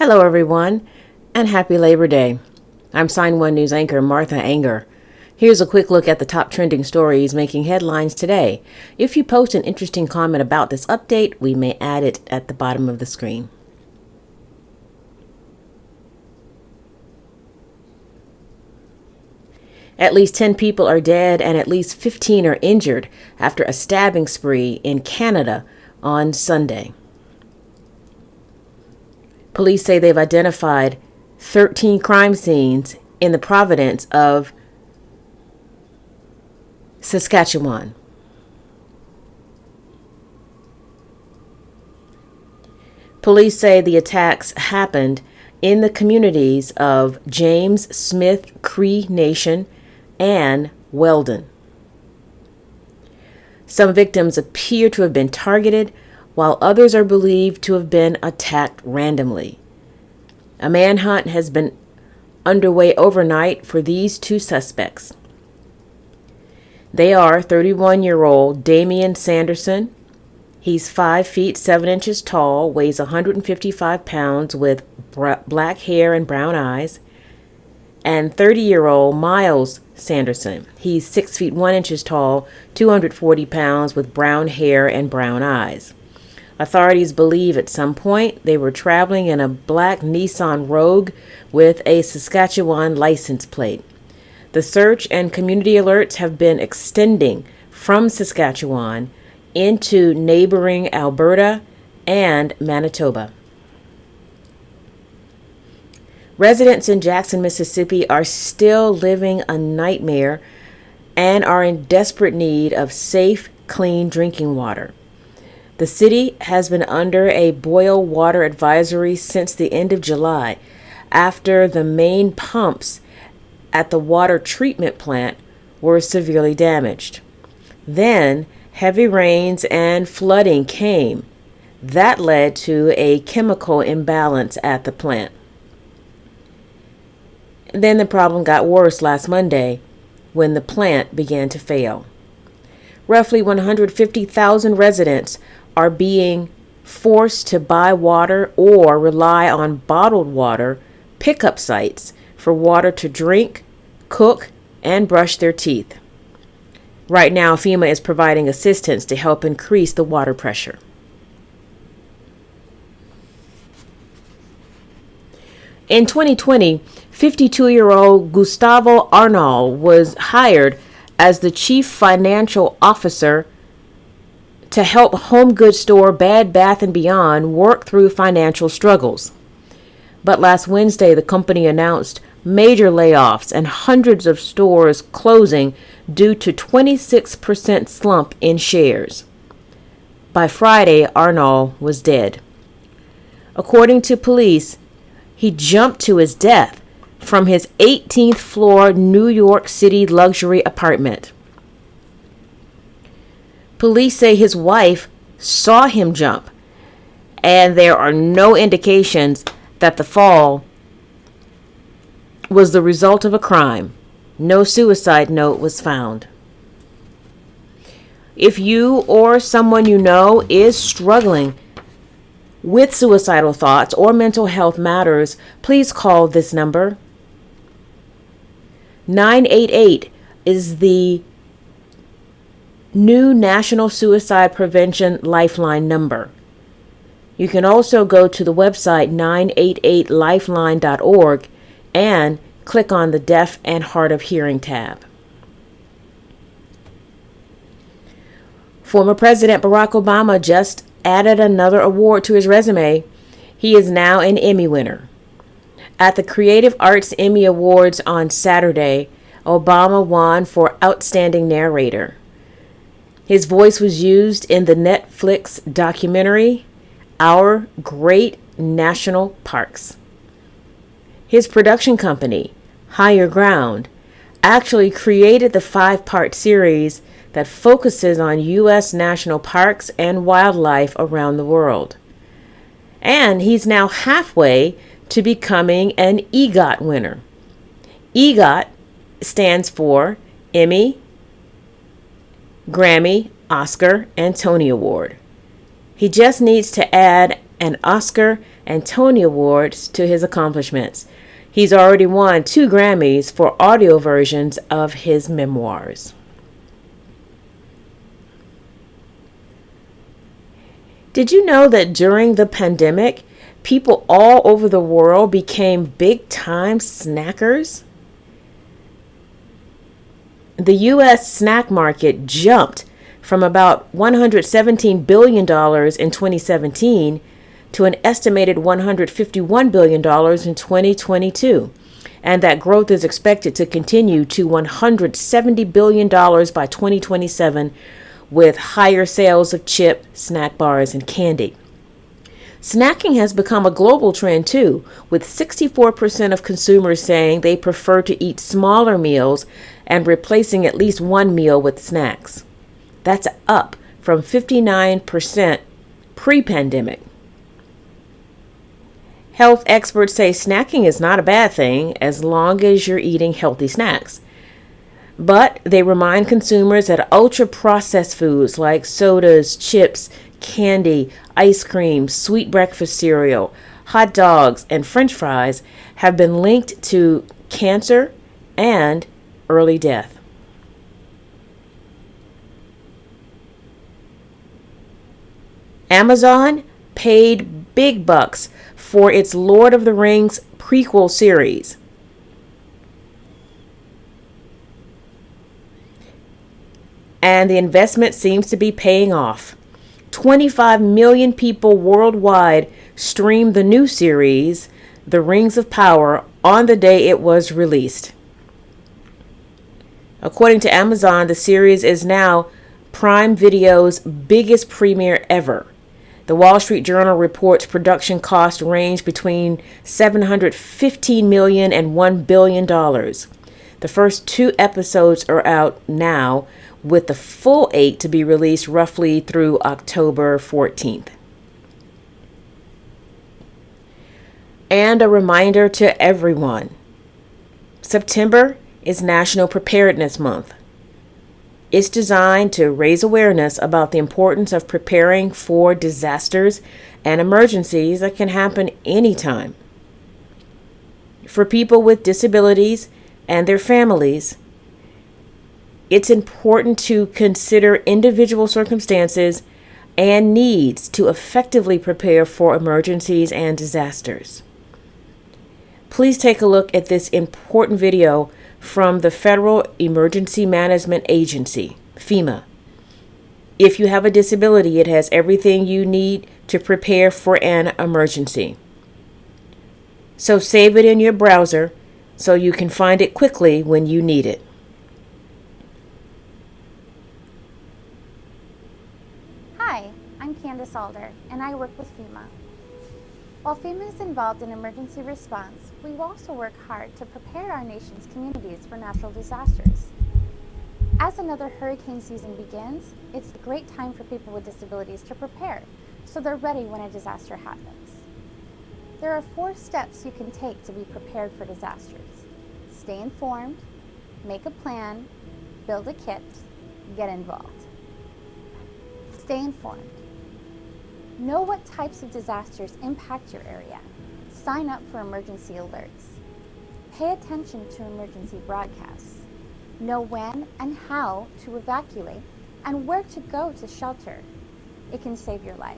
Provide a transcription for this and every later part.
Hello, everyone, and happy Labor Day. I'm Sign1News anchor Martha Anger. Here's a quick look at the top trending stories making headlines today. If you post an interesting comment about this update, we may add it at the bottom of the screen. At least 10 people are dead and at least 15 are injured after a stabbing spree in Canada on Sunday. Police say they've identified 13 crime scenes in the province of Saskatchewan. Police say the attacks happened in the communities of James Smith Cree Nation and Weldon. Some victims appear to have been targeted, while others are believed to have been attacked randomly. A manhunt has been underway overnight for these two suspects. They are 31-year-old Damian Sanderson. He's 5 feet 7 inches tall, weighs 155 pounds with black hair and brown eyes. And 30-year-old Miles Sanderson. He's 6 feet 1 inches tall, 240 pounds with brown hair and brown eyes. Authorities believe at some point they were traveling in a black Nissan Rogue with a Saskatchewan license plate. The search and community alerts have been extending from Saskatchewan into neighboring Alberta and Manitoba. Residents in Jackson, Mississippi are still living a nightmare and are in desperate need of safe, clean drinking water. The city has been under a boil water advisory since the end of July after the main pumps at the water treatment plant were severely damaged. Then heavy rains and flooding came. That led to a chemical imbalance at the plant. Then the problem got worse last Monday when the plant began to fail. Roughly 150,000 residents are being forced to buy water or rely on bottled water pickup sites for water to drink, cook, and brush their teeth. Right now, FEMA is providing assistance to help increase the water pressure. In 2020, 52-year-old Gustavo Arnal was hired as the chief financial officer to help home goods store Bath Beyond work through financial struggles. But last Wednesday, the company announced major layoffs and hundreds of stores closing due to 26% slump in shares. By Friday, Arnal was dead. According to police, he jumped to his death from his 18th floor New York City luxury apartment. Police say his wife saw him jump, and there are no indications that the fall was the result of a crime. No suicide note was found. If you or someone you know is struggling with suicidal thoughts or mental health matters, please call this number. 988 is the new National Suicide Prevention Lifeline number. You can also go to the website 988lifeline.org and click on the Deaf and Hard of Hearing tab. Former President Barack Obama just added another award to his resume. He is now an Emmy winner. At the Creative Arts Emmy Awards on Saturday, Obama won for Outstanding Narrator. His voice was used in the Netflix documentary, Our Great National Parks. His production company, Higher Ground, actually created the 5-part series that focuses on U.S. national parks and wildlife around the world. And he's now halfway to becoming an EGOT winner. EGOT stands for Emmy, Grammy, Oscar, and Tony Award. He just needs to add an Oscar and Tony Awards to his accomplishments. He's already won 2 Grammys for audio versions of his memoirs. Did you know that during the pandemic, people all over the world became big-time snackers? The U.S. snack market jumped from about $117 billion in 2017 to an estimated $151 billion in 2022. And that growth is expected to continue to $170 billion by 2027, with higher sales of chip, snack bars, and candy. Snacking has become a global trend too, with 64% of consumers saying they prefer to eat smaller meals and replacing at least one meal with snacks. That's up from 59% pre-pandemic. Health experts say snacking is not a bad thing as long as you're eating healthy snacks. But they remind consumers that ultra-processed foods like sodas, chips, candy, ice cream, sweet breakfast cereal, hot dogs, and French fries have been linked to cancer and early death. Amazon paid big bucks for its Lord of the Rings prequel series. And the investment seems to be paying off. 25 million people worldwide streamed the new series, The Rings of Power, on the day it was released. According to Amazon, the series is now Prime Video's biggest premiere ever. The Wall Street Journal reports production costs range between $715 million and $1 billion. The first 2 episodes are out now, with the full 8 to be released roughly through October 14th. And a reminder to everyone, September is National Preparedness Month. It's designed to raise awareness about the importance of preparing for disasters and emergencies that can happen anytime. For people with disabilities and their families, it's important to consider individual circumstances and needs to effectively prepare for emergencies and disasters. Please take a look at this important video from the Federal Emergency Management Agency, FEMA. If you have a disability, it has everything you need to prepare for an emergency. So save it in your browser so you can find it quickly when you need it. Hi, I'm Candace Alder, and I work with FEMA. While FEMA is involved in emergency response, we also work hard to prepare our nation's communities for natural disasters. As another hurricane season begins, it's a great time for people with disabilities to prepare, so they're ready when a disaster happens. There are 4 steps you can take to be prepared for disasters. Stay informed, make a plan, build a kit, get involved. Stay informed. Know what types of disasters impact your area. Sign up for emergency alerts. Pay attention to emergency broadcasts. Know when and how to evacuate and where to go to shelter. It can save your life.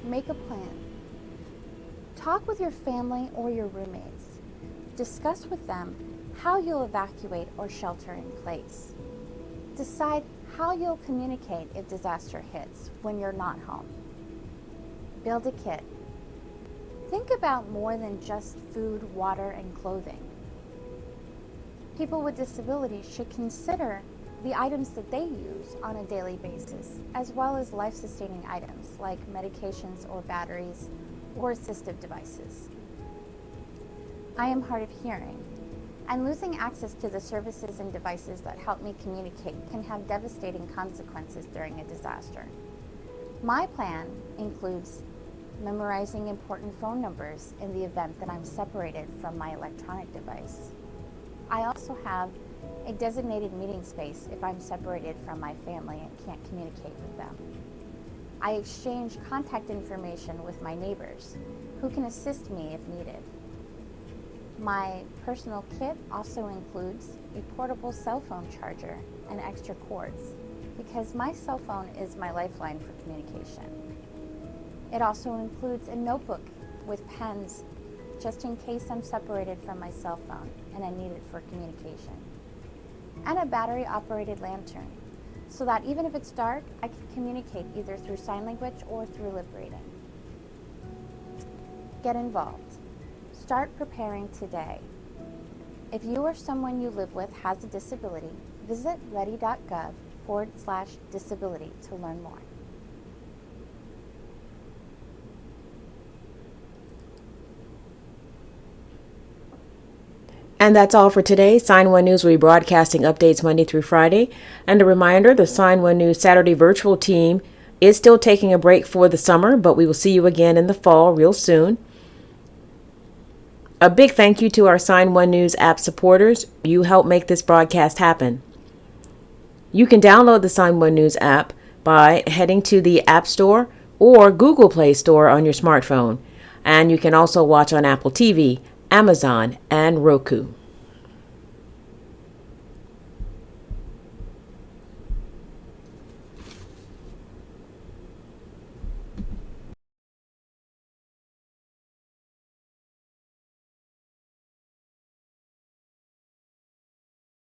Make a plan. Talk with your family or your roommates. Discuss with them how you'll evacuate or shelter in place. Decide how you'll communicate if disaster hits when you're not home. Build a kit. Think about more than just food, water, and clothing. People with disabilities should consider the items that they use on a daily basis, as well as life-sustaining items like medications or batteries or assistive devices. I am hard of hearing, and losing access to the services and devices that help me communicate can have devastating consequences during a disaster. My plan includes memorizing important phone numbers in the event that I'm separated from my electronic device. I also have a designated meeting space if I'm separated from my family and can't communicate with them. I exchange contact information with my neighbors, who can assist me if needed. My personal kit also includes a portable cell phone charger and extra cords, because my cell phone is my lifeline for communication. It also includes a notebook with pens, just in case I'm separated from my cell phone and I need it for communication. And a battery-operated lantern, so that even if it's dark, I can communicate either through sign language or through lip reading. Get involved. Start preparing today. If you or someone you live with has a disability, visit ready.gov/disability to learn more. And that's all for today. Sign1News will be broadcasting updates Monday through Friday. And a reminder, the Sign1News Saturday virtual team is still taking a break for the summer, but we will see you again in the fall real soon. A big thank you to our Sign1News app supporters. You help make this broadcast happen. You can download the Sign1News app by heading to the App Store or Google Play Store on your smartphone. And you can also watch on Apple TV, Amazon, and Roku.